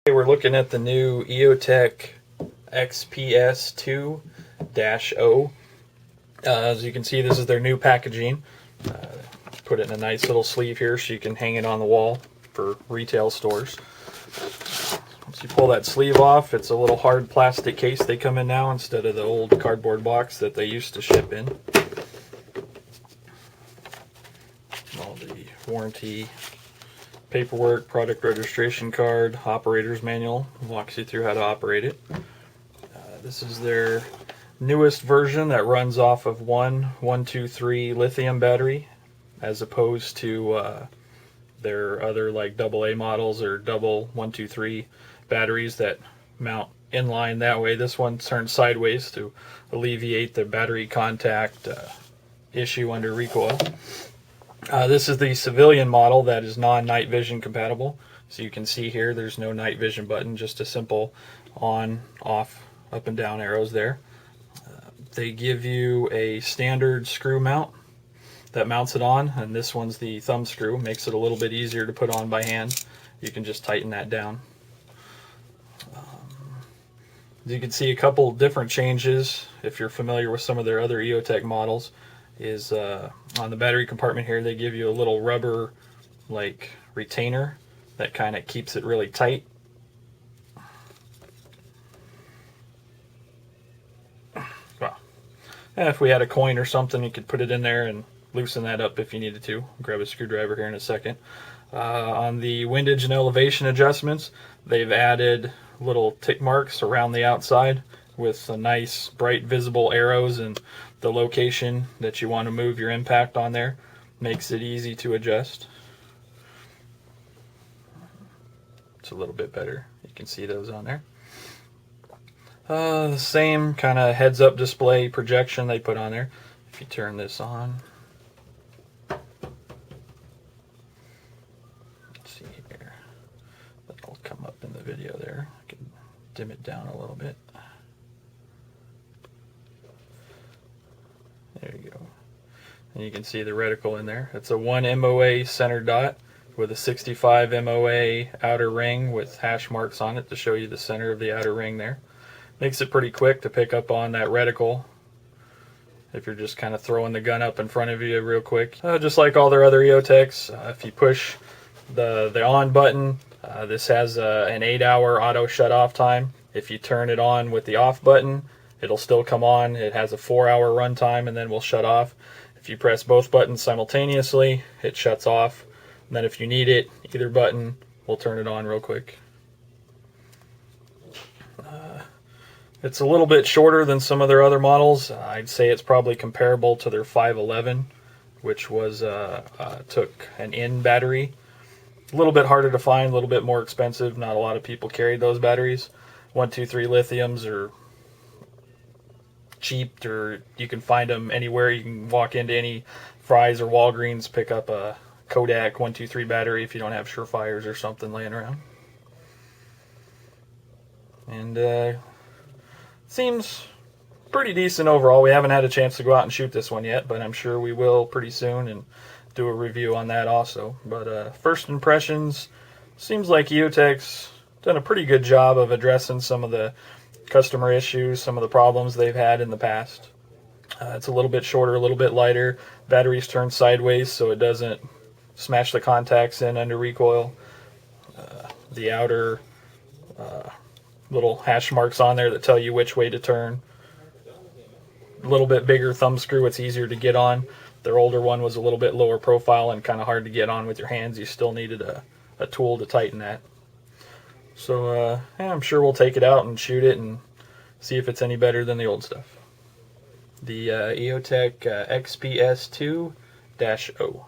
We're looking at the new EOTech XPS2-0. As you can see, this is their new packaging. Put it in a nice little sleeve here so you can hang it on the wall for retail stores. Once you pull that sleeve off, it's a little hard plastic case they come in now instead of the old cardboard box that they used to ship in. All the warranty paperwork, product registration card, operator's manual walks you through how to operate it. This is their newest version that runs off of one 123 lithium battery, as opposed to their other like AA models or double 123 batteries that mount inline that way. This one turns sideways to alleviate the battery contact issue under recoil. This is the civilian model that is non-night vision compatible. So you can see here there's no night vision button, just a simple on, off, up and down arrows there. They give you a standard screw mount that mounts it on, and this one's the thumb screw. Makes it a little bit easier to put on by hand. You can just tighten that down. You can see a couple different changes if you're familiar with some of their other EOTech models. Is on the battery compartment here, they give you a little rubber like retainer that kind of keeps it really tight. Well, and if we had a coin or something, you could put it in there and loosen that up if you needed to. Grab a screwdriver here in a second. On the windage and elevation adjustments, they've added little tick marks around the outside with a nice bright visible arrows and the location that you want to move your impact on there. Makes it easy to adjust. It's a little bit better. You can see those on there. The same kind of heads up display projection they put on there. If you turn this on, let's see here, that'll come up in the video there. I can dim it down a little bit. There you go. And you can see the reticle in there. It's a 1 MOA center dot with a 65 MOA outer ring with hash marks on it to show you the center of the outer ring there. Makes it pretty quick to pick up on that reticle if you're just kind of throwing the gun up in front of you real quick. Just like all their other EOTechs, if you push the on button, this has an 8-hour auto shut off time. If you turn it on with the off button, it'll still come on. It has a 4-hour run time and then will shut off. If you press both buttons simultaneously, it shuts off. And then if you need it, either button will turn it on real quick. It's a little bit shorter than some of their other models. I'd say it's probably comparable to their 511, which was took an in battery. A little bit harder to find, a little bit more expensive. Not a lot of people carried those batteries. 123 lithiums are cheap, or you can find them anywhere. You can walk into any Fry's or Walgreens, pick up a Kodak 123 battery if you don't have Surefires or something laying around. And seems pretty decent overall. We haven't had a chance to go out and shoot this one yet, but I'm sure we will pretty soon and do a review on that also. But first impressions, seems like EOTech's done a pretty good job of addressing some of the customer issues, some of the problems they've had in the past. It's a little bit shorter, a little bit lighter. Batteries turn sideways so it doesn't smash the contacts in under recoil. The outer little hash marks on there that tell you which way to turn. A little bit bigger thumb screw, it's easier to get on. Their older one was a little bit lower profile and kind of hard to get on with your hands. You still needed a tool to tighten that. So yeah, I'm sure we'll take it out and shoot it and see if it's any better than the old stuff. The EOTech XPS2-0.